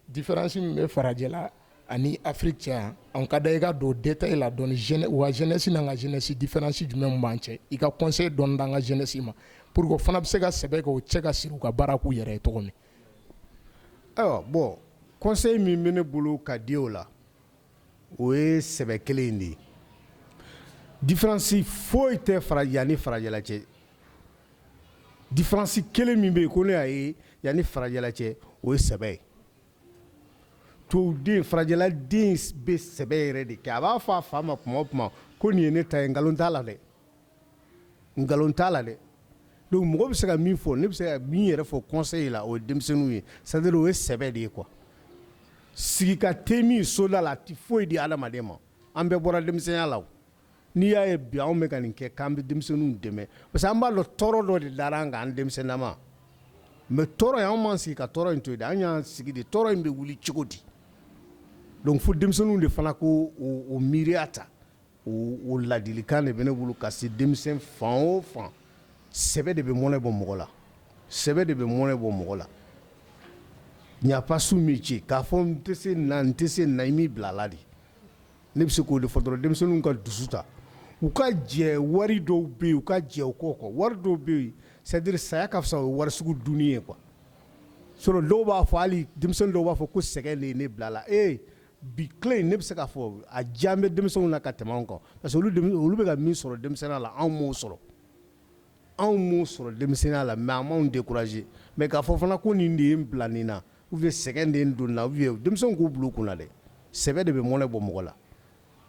différence min bɛ farajɛ la ani Afrique cɛ yan an ka da i ka don détail la dɔɔni wa jeunesse n'an ka jeunesse différence jumɛn b'an cɛ i ka conseil dɔɔni d'an ka jeunesse ma pour que o fana bɛ se ka sɛbɛ kɛ o cɛ ka siri u ka baara k'u yɛrɛ ye cogo min ayiwa bon conseil min bɛ ne bolo ka di o la o ye sɛbɛ kelen in de ye différence foyi tɛ yanni farajɛla cɛ différence kelen min bɛ yen ko ne y'a ye yanni farajɛla cɛ o ye sɛbɛ ye tubabuden farajɛla den bɛ sɛbɛ yɛrɛ de kɛ a b'a fɔ a fa ma tuma o tuma ko nin ye ne ta ye nkalon t'a la dɛ nkalon t'a la dɛ donc mɔgɔ bɛ se ka min fɔ ne bɛ se ka min yɛrɛ fɔ conseil la o ye denmisɛnninw ye c'est à dire o ye sɛbɛ de ye quoi sigika tɛ min soda la a tɛ foyi di adamaden ma an bɛɛ bɔra denmisɛnya la n'i y'a ye bi anw bɛ ka nin kɛ k'an bɛ denmisɛnninw dɛmɛ parce que an b'a dɔn tɔɔrɔ dɔ de dara an kan an denmisɛnnama mais tɔɔrɔ in an m'an sigi ka tɔɔrɔ in to yen dɛ an y'an sigi de tɔɔrɔ in bɛ wuli cogo di donc fo denmisɛnninw de fana ko o miiriya ta o ladilikan de bɛ ne bolo ka se denmisɛn fan o fan sɛbɛ de bɛ mɔnɛ bɔ mɔgɔ la sɛbɛ de bɛ mɔnɛ bɔ mɔgɔ la il n'y a pas sous métier k'a fɔ n tɛ se nin na n tɛ se nin na i m'i bila a la de ne bɛ se k'o de fɔ dɔrɔn denmisɛnninw ka dusu ta u ka jɛ wari dɔw bɛ yen u ka jɛ o kɔ wari dɔw bɛ yen c'est à dire saya ka fisa o ye wari sugu dunni ye quoi sinon dɔw b'a fɔ hali denmisɛnnin dɔw b'a fɔ ko sɛgɛn de ye ne bila a la bi tile in ne bɛ se k'a fɔ a diya bɛ denmisɛnninw na ka tɛmɛ anw kan parce que olu bɛ ka min sɔrɔ denmisɛnninya la anw m'o sɔrɔ denmisɛnninya la mais an m'anw décourager mais k'a fɔ fana ko nin de ye n bila nin na ou bien sɛgɛn de ye n don nin na ou bien denmisɛnw k'u bila u kunna dɛ sɛbɛ de bɛ mɔnɛ bɔ mɔgɔ la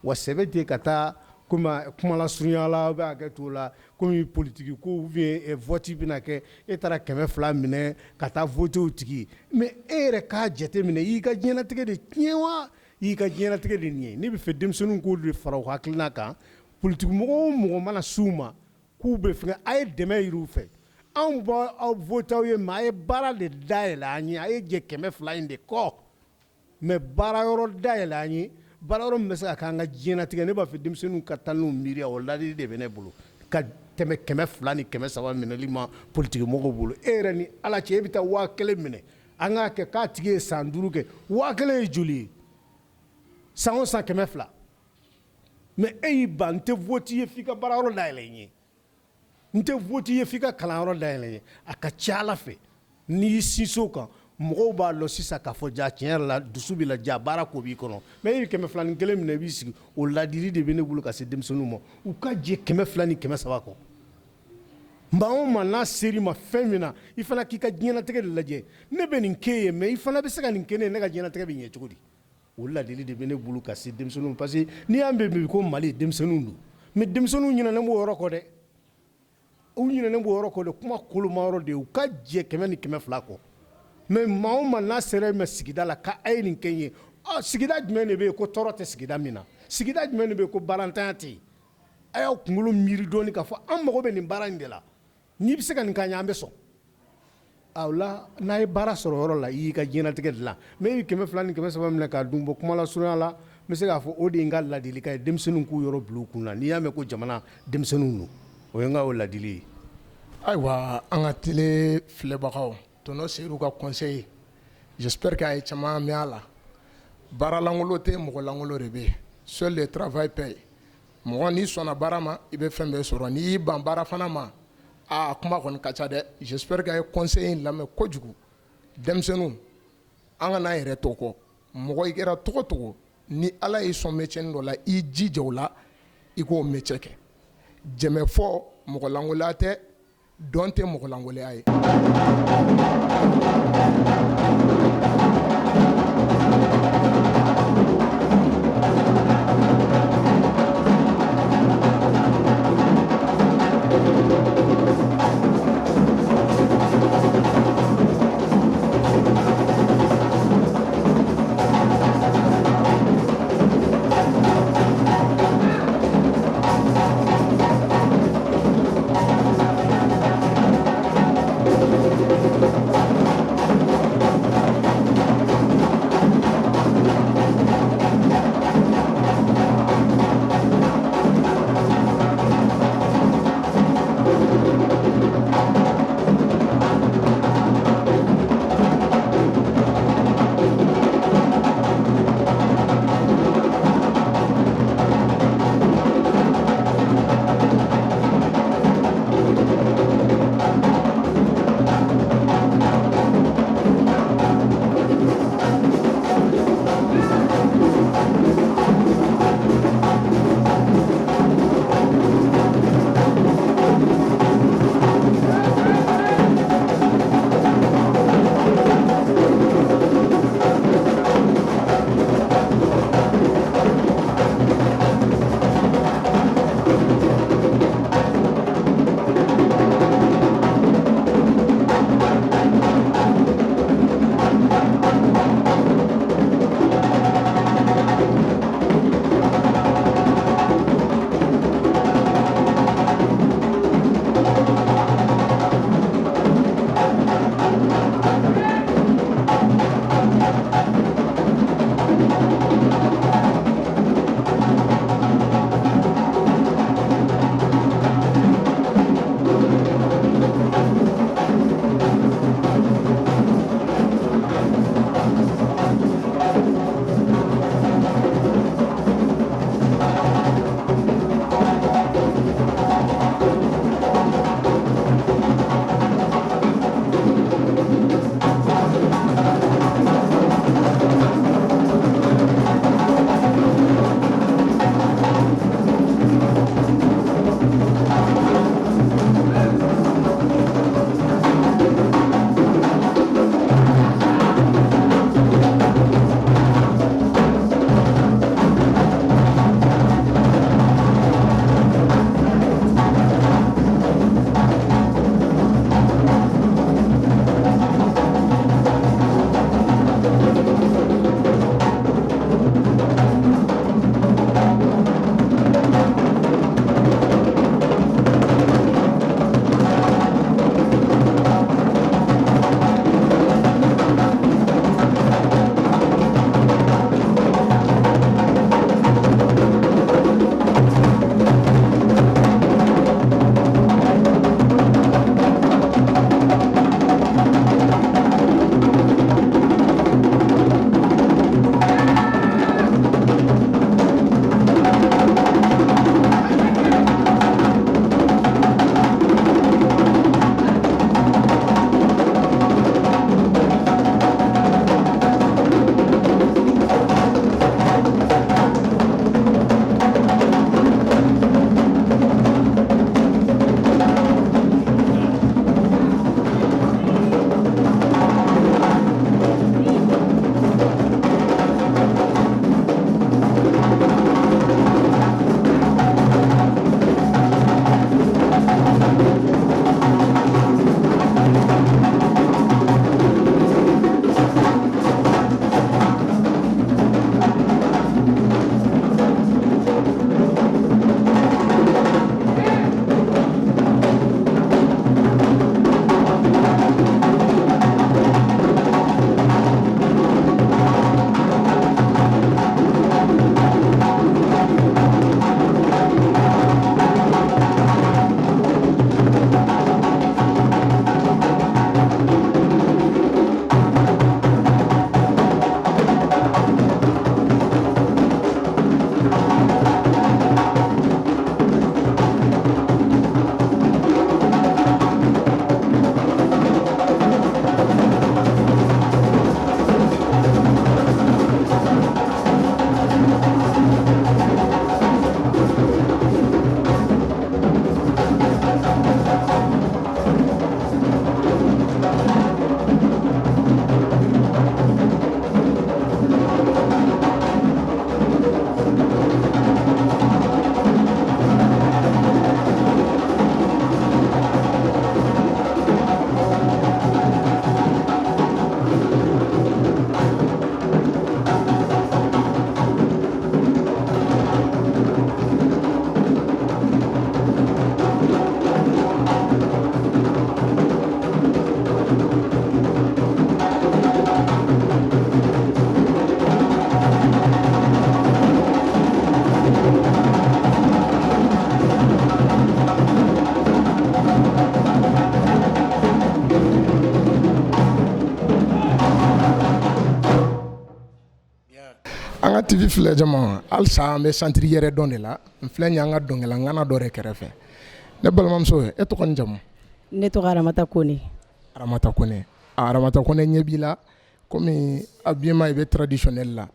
wa sɛbɛ tɛ ka taa komi kuma lasurunya la bɛ hakɛ to o la komi politiki ko ou bien vote bɛna kɛ e taara 200 minɛ ka taa vote o tigi mais e yɛrɛ k'a jate minɛ i y'i ka diɲɛlatigɛ de tiɲɛ wa i y'i ka diɲɛlatigɛ de ɲɛ ne bɛ fɛ denmisɛnninw k'o de fara u hakilina kan politiki mɔgɔ o mɔgɔ mana s'u ma k'u bɛ fɛngɛ a ye dɛmɛ yir'u fɛ anw b'aw vote aw ye mais a ye baara de dayɛlɛ an ye a ye jɛ 200 in de kɔ mais baara yɔrɔ dayɛlɛ an ye baara yɔrɔ min bɛ se ka k'an ka diɲɛlatigɛ ne b'a fɛ denmisɛnninw ka taa n'u miiriya o ladili de bɛ ne bolo ka tɛmɛ 200 ni 300 minɛli ma politique mɔgɔw bolo e yɛrɛ ni ala cɛ e bɛ taa 1000 minɛ an k'a kɛ k'a tigi ye san 5 kɛ 1000 ye joli ye san o san 200 mais e y'i ban n tɛ vote ye f'i ka baarayɔrɔ dayɛlɛ n ye n tɛ vote ye f'i ka kalanyɔrɔ dayɛlɛ n ye a ka ca ala fɛ n'i y'i sinsin o kan mɔgɔw b'a lɔ sisan k'a fɔ ja tiɲɛ yɛrɛ la dusu b'i la ja baara ko b'i kɔnɔ mais e ye 200 ni 1 minɛ i b'i sigi o ladili de bɛ ne bolo ka se denmisɛnninw ma u ka jɛ 200 ni 300 kɔ maa o maa n'a ser'i ma fɛn min na i fana k'i ka diɲɛlatigɛ de lajɛ ne bɛ nin kɛ ye mais i fana bɛ se ka nin kɛ ne ye ne ka diɲɛlatigɛ bɛ ɲɛ cogo di o ladili de bɛ ne bolo ka se denmisɛnninw parce que n'i y'an bɛn bi ko Mali denmisɛnninw don mais denmisɛnninw ɲinɛnen b'o yɔrɔ kɔ dɛ u ɲinɛnen b'o yɔrɔ kɔ dɛ kuma koloma yɔrɔ de ye u ka jɛ 100 ni 200 kɔ mais maa o maa n'a sera ma sigida la k'a ye nin kɛ n ye sigida jumɛn de bɛ yen ko tɔɔrɔ tɛ sigida min na sigida jumɛn de bɛ yen ko baarantanya tɛ yen a y'aw kunkolo miiri dɔɔni k'a fɔ an mago bɛ nin baara in de la n'i bɛ se ka nin k'an ye an bɛ sɔn o la n'a ye baara sɔrɔ yɔrɔ la i y'i ka diɲɛlatigɛ dilan mais i ye 200 ni 300 minɛ k'a dun bɔ kuma la surunya la n bɛ se k'a fɔ o de ye n ka ladilikan ye denmisɛnninw k'u yɔrɔ bila u kun na n'i y'a mɛn ko jamana denmisɛnninw don o ye n ka o ladili ye. ayiwa an ka tele filɛbagaw tɔnɔ Seyidu ka conseil j'espère que a ye caman mɛn a la baaralankolon tɛ mɔgɔlankolon de bɛ yen seul le travail paye mɔgɔ n'i sɔnna baara ma i bɛ fɛn bɛɛ sɔrɔ n'i y'i ban baara fana ma a kuma kɔni ka ca dɛ j'espère que a ye conseil in lamɛn kojugu denmisɛnninw an ka n'an yɛrɛ to kɔ mɔgɔ i kɛra cogo o cogo ni ala y'i sɔn métier dɔ la i jija o la i k'o métier kɛ jɛmɛ fɔ mɔgɔlankolonya tɛ dɔn tɛ mɔgɔlankolonya ye. filɛ jama halisa an bɛ santiri yɛrɛ dɔn de la n filɛ ɲɛ an ka dɔnkɛla ŋana dɔ de kɛrɛfɛ ne balimamuso e tɔgɔ ni jamu Ne tɔgɔ Aramata Kone. Aramata Kone Aramata Kone ɲɛ b'i la komi habillement i bɛ traditionnel la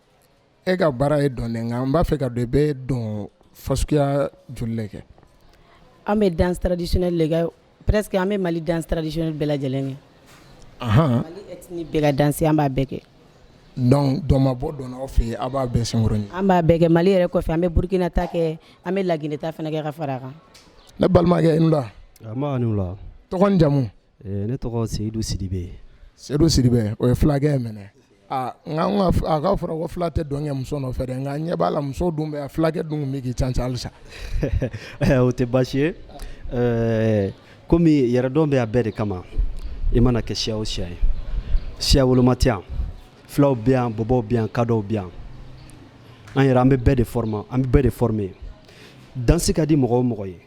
e ka baara ye dɔn nka n b'a fɛ ka dɔn i bɛ dɔn fasuguya joli de kɛ An bɛ danse traditionnelle de kɛ presque an bɛ Mali danse traditionnelle bɛɛ lajɛlen kɛ. Mali ethnie bɛɛ ka danse an b'a bɛɛ kɛ. donc dɔ ma bɔ dɔn aw fɛ yen a b'a bɛɛ senkɔrɔ ɲɛ. An b'a bɛɛ kɛ Mali yɛrɛ kɔfɛ an bɛ Burkina ta kɛ an bɛ Laginɛ ta fana kɛ ka fara a kan. Ne balimakɛ i ni la. An b'a ni wula. Tɔgɔ ni jamu. Ne tɔgɔ Seydou Sidibe. Seydou Sidibe o ye fulakɛ ye mɛnɛ. Nka a ka fɔra ko fula tɛ dɔn kɛ muso nɔfɛ dɛ nka ɲɛ b'a la muso dun bɛ fulakɛ dun bɛ k'i canca halisa. O tɛ baasi ye komi yɛrɛdɔn bɛ a bɛɛ de kama i mana kɛ siya o siya ye siya woloma tɛ yan fulaw bɛ yan bɔbɔw bɛ yan kadɔw bɛ yan an yɛrɛ an bɛ bɛɛ de former dansi ka di mɔgɔ o mɔgɔ ye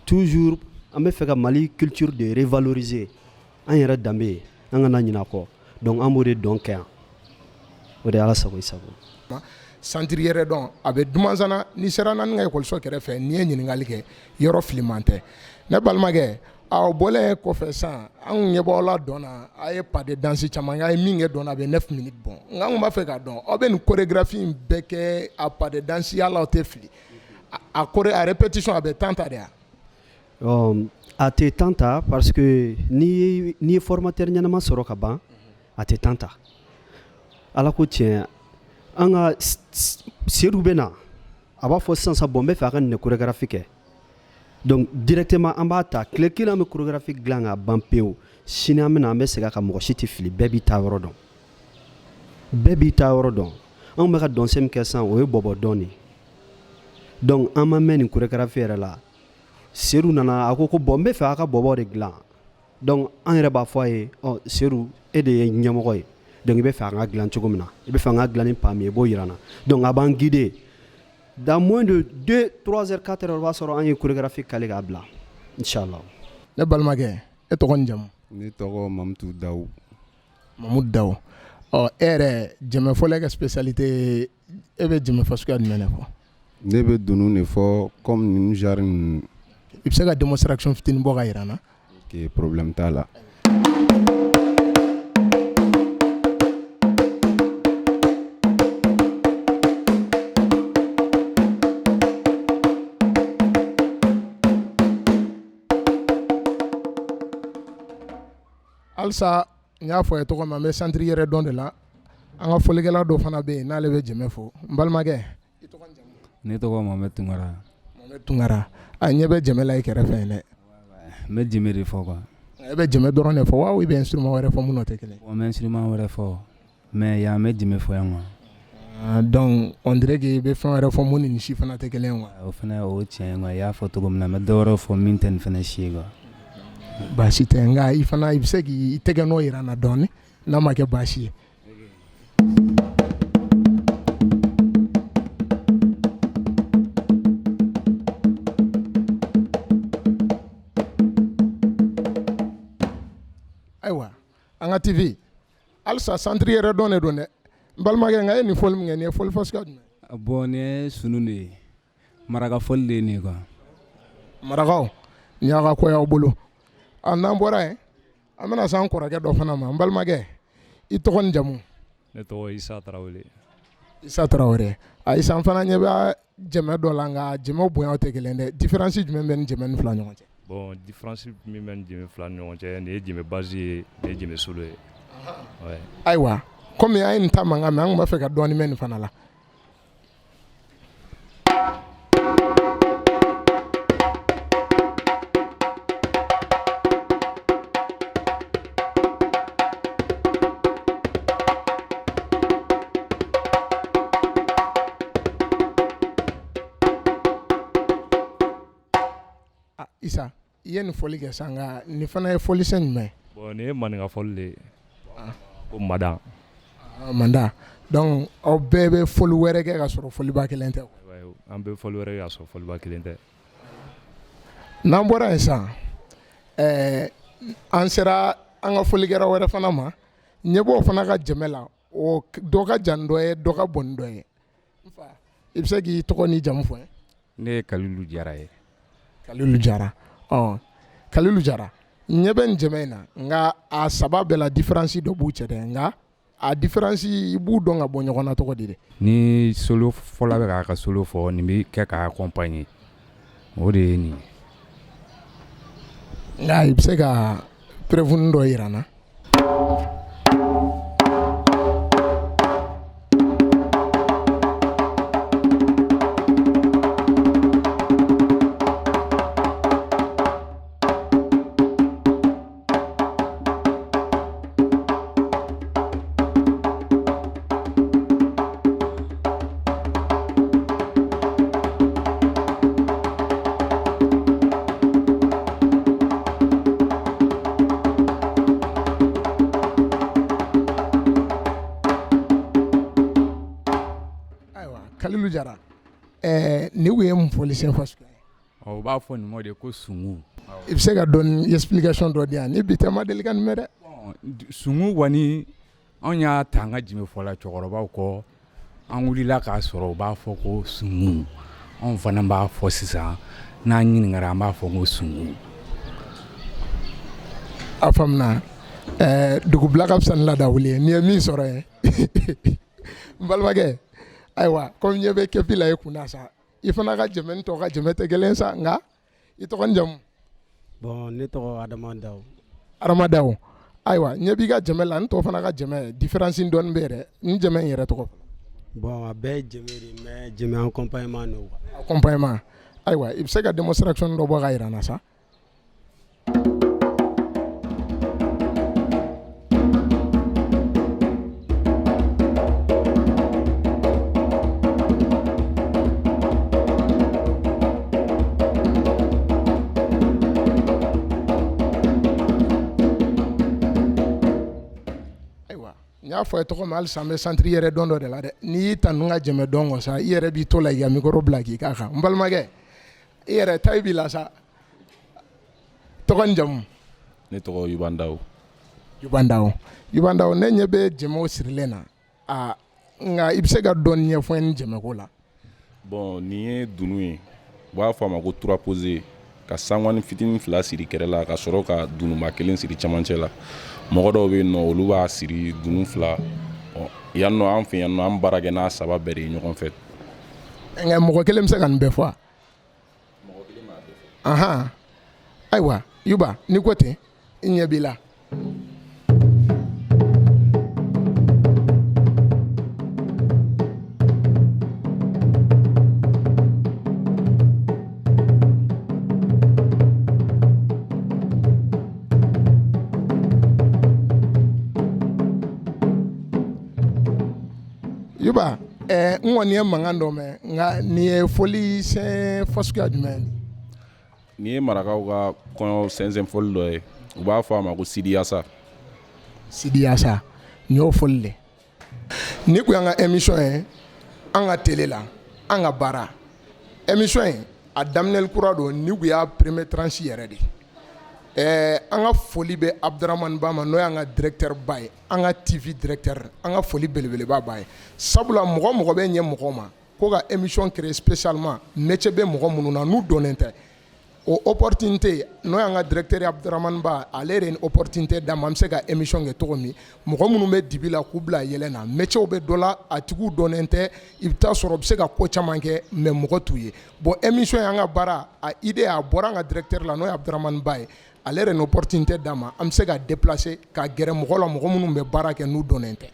toujours an bɛ fɛ ka Mali culture de revaloriser an yɛrɛ danbe an kana ɲinɛ a kɔ donc an b'o de dɔn kɛ yan o de ye Ala sago i sago. Santiri yɛrɛ dɔn a bɛ Dumansana ni sera naani ka ekɔliso kɛrɛfɛ n'i ye ɲininkali kɛ yɔrɔ filiman tɛ ne balimakɛ aw bɔlen kɔfɛ san an ɲɛ b'aw la dɔn na a ye pas de danse caman kɛ a ye min kɛ dɔn na a bɛ 9 minutes bɔ nka an tun b'a fɛ k'a dɔn aw bɛ nin chorégraphie in bɛɛ kɛ a pas de danse yala aw tɛ fili a répétition a bɛ temps ta de wa. A tɛ temps ta parce que n'i ye formateur ɲɛnama sɔrɔ ka ban a tɛ temps ta Ala ko tiɲɛ an ka Seydou bɛ na a b'a fɔ sisan bon n bɛ fɛ a ka nin chorégraphie kɛ donc directement an b'a ta tile kelen an bɛ chorégraphie dilan ka ban pewu sini an bɛ segin ka mɔgɔ si tɛ fili bɛɛ b'i ta yɔrɔ dɔn an bɛ ka dɔnsɛ min kɛ sisan o ye bɔbɔ dɔn de donc an ma mɛn nin chorégraphie yɛrɛ la Seydou nana a ko bon n bɛ fɛ a ka bɔbɔ de dilan donc an yɛrɛ b'a fɔ a ye Seydou e de ye ɲɛmɔgɔ ye donc i bɛ fɛ an ka dilan cogo min na i bɛ fɛ an ka dilan ni pa min ye i b'o yir'an na donc a b'an guider dans moins de 2, 3 heures 4 heures o b'a sɔrɔ an ye chorégraphie kale k'a bila inchallah. Ne balimakɛ e tɔgɔ ni jamu. Ne tɔgɔ Mamutu Dawu. Mamutu Dawu e yɛrɛ jɛmɛ fɔlɔ kɛ spécialité e bɛ jɛmɛ fasuguya jumɛn de fɔ. Ne bɛ donu de fɔ comme nin genre ninnu. I bɛ se ka démonstration fitinin bɔ ka yir'an na. Ok problème t'a la. Halisa n y'a fɔ ye tɔgɔ min an bɛ santiri yɛrɛ dɔn de la an ka fɔlikɛla dɔ fana bɛ yen n'ale bɛ jɛmɛ fɔ n balimakɛ i tɔgɔ ni jamu. Ne tɔgɔ Mohamed Tunkara. Mohamed Tunkara a ɲɛ bɛ jɛmɛ la i kɛrɛfɛ yen dɛ. N bɛ jɛmɛ de fɔ quoi. E bɛ jɛmɛ dɔrɔn de fɔ wa ou bien instrument wɛrɛ fɔ minnu tɛ kelen ye. N bɛ instrument wɛrɛ fɔ mais yan n bɛ jɛmɛ fɔ yan quoi. Donc on dirait que i bɛ fɛn wɛrɛ fɔ mun ni si fana tɛ kelen ye quoi. O fana o tiɲɛ quoi i y'a fɔ cogo min na n bɛ dɔ wɛrɛ fɔ min tɛ nin fana si ye quoi. Baasi tɛ nka i fana i bɛ se k'i tɛgɛ nɔ jira n na dɔɔni n'a ma kɛ baasi ye. Ayiwa an ka TV halisa santiri yɛrɛ dɔn de don dɛ n balimakɛ nka e nin fɔli min kɛ nin ye fɔli fasuguya jumɛn. Bon nin ye sunu de ye maraka fɔli de ye nin ye quoi. Marakaw nin y'a ka ko y'aw bolo. N'an bɔra yen an bɛna se an kɔrɔkɛ dɔ fana ma n balimakɛ i tɔgɔ ni jamu. Ne tɔgɔ Isa Tarawele. Isa Tarawele Isa an fana ɲɛ bɛ jɛmɛ dɔ la nka jɛmɛw bonyaw tɛ kelen dɛ différence jumɛn bɛ ni jɛmɛ ni fila ɲɔgɔn cɛ. Bon différence min bɛ ni jɛmɛ fila ni ɲɔgɔn cɛ nin ye jɛmɛ base ye nin ye jɛmɛ solo ye. Ayiwa komi an ye nin ta mankan mɛn an tun b'a fɛ ka dɔɔni mɛn nin fana la. Isa i ye nin fɔli kɛ san nka nin fana ye fɔlisɛn jumɛn ye. Bon nin ye maninka fɔli de ye ko mada. Manda donc aw bɛɛ bɛ fɔli wɛrɛ kɛ ka sɔrɔ fɔliba kelen tɛ. An bɛ fɔli wɛrɛ kɛ ka sɔrɔ fɔliba kelen tɛ. N'an bɔra yen san an sera an ka fɔlikɛla wɛrɛ fana ma ɲɛ b'o fana ka jɛmɛ la o dɔ ka jan dɔ ye dɔ ka bon dɔ ye I bɛ se k'i tɔgɔ ni jamu fɔ n ye. Ne ye Kalilu Jara ye. Kalilu Jara Kalilu Jara ɲɛ bɛ nin jɛmɛ in na nka a saba bɛɛ la différence dɔ b'u cɛ dɛ nka a différence i b'u dɔn ka bɔ ɲɔgɔn na tɔgɔ di dɛ. Ni solo fɔlɔ bɛ k'a ka solo fɔ nin bɛ kɛ k'a accompagner o de ye nin ye. Nka i bɛ se ka preuve dɔ yira n na. Kalilu Jara ni u ye mun fɔli sen fɔ sugu ye. U b'a fɔ nin ma de ko sungu. I bɛ se ka dɔɔni explication dɔ di yan ni bi tɛ ma deli ka nin mɛn dɛ. Sungu kɔni anw y'a ta an ka jimefɔla cɛkɔrɔbaw kɔ an wulila k'a sɔrɔ u b'a fɔ ko sungu anw fana b'a fɔ sisan n'an ɲininkara an b'a fɔ ko sungu. A faamuna dugubila ka fisa ni ladawuli ye n'i ye min sɔrɔ yen n balimakɛ ayiwa komi ɲɛ bɛ kɛpi la i kunna sa i fana ka jɛmɛ ni tɔ ka jɛmɛ tɛ kelen sa nka i tɔgɔ ni jamu. Bon ne tɔgɔ Adama Dawo. Adama Dawo ayiwa ɲɛ b'i ka jɛmɛ la n tɔ fana ka jɛmɛ différence dɔɔni bɛ yɛrɛ n jɛmɛ in yɛrɛ tɔgɔ. Bon a bɛɛ ye jɛmɛ de mais jɛmɛ accompagnement de quoi. Accompagnement ayiwa i bɛ se ka démonstration dɔ bɔ ka yira n na sa. N y'a fɔ ye tɔgɔ min halisa n bɛ centre yɛrɛ dɔn dɔ de la dɛ n'i y'i ta ninnu ka jɛmɛ dɔn kɔ sa i yɛrɛ b'i to la i ka micro bila k'i k'a kan n balimakɛ i yɛrɛ tayi b'i la sa tɔgɔ ni jamu. Ne tɔgɔ Yuban Dawo. Yuban Dawo ne ɲɛ bɛ jɛmɛw sirilen na nka i bɛ se ka dɔɔni ɲɛfɔ n ye ni jɛmɛko la. Bon nin ye dunu ye u b'a fɔ a ma ko trois posé ka sangwani fitinin 2 siri kɛrɛ la ka sɔrɔ ka dunuba 1 siri cɛmancɛ la. Mɔgɔ dɔw bɛ yen nɔ olu b'a siri dunu 2 yan nɔ an fɛ yan nɔ an baara kɛ n'a 3 bɛɛ de ye ɲɔgɔn fɛ. Nka mɔgɔ kelen bɛ se ka nin bɛɛ fɔ wa? Mɔgɔ kelen b'a bɛɛ fɔ. Ayiwa Yuba n'i ko ten i ɲɛ b'i la. Yuba n kɔni ye mankan dɔ mɛn nka nin ye foli sɛn fasuguya jumɛn ye? Nin ye marakaw ka kɔɲɔ sɛnsɛn fɔli dɔ ye u b'a fɔ a ma ko Sidi Yasa. Sidi Yasa nin y'o fɔli de. Ni kun y'an ka émission ye an ka télé la an ka baara émission in a daminɛli kura don ni kun y'a premier tranche yɛrɛ de. An ka foli bɛ Abdramane Ba ma n'o y'an ka directeur ba ye an ka TV directeur an ka foli belebeleba b'a ye sabula mɔgɔ mɔgɔ bɛ ɲɛ mɔgɔ ma ko ka émission créer spécialement métier bɛ mɔgɔ minnu na n'u dɔnnen tɛ o opportunité n'o y'an ka directeur Abdramane Ba ale de ye opportunité d'an ma an bɛ se ka émission kɛ cogo min mɔgɔ minnu bɛ dibi la k'u bila yɛlɛ na métier bɛ dɔ la a tigiw dɔnnen tɛ i bɛ taa sɔrɔ u bɛ se ka ko caman kɛ mais mɔgɔ t'u ye bon émission y'an ka baara a idée a bɔra an ka directeur la n'o ye Abdramane Ba ye ale yɛrɛ ni opportunité d'an ma an bɛ se ka déplacer ka gɛrɛ mɔgɔ la mɔgɔ minnu bɛ baara kɛ n'u dɔnnen tɛ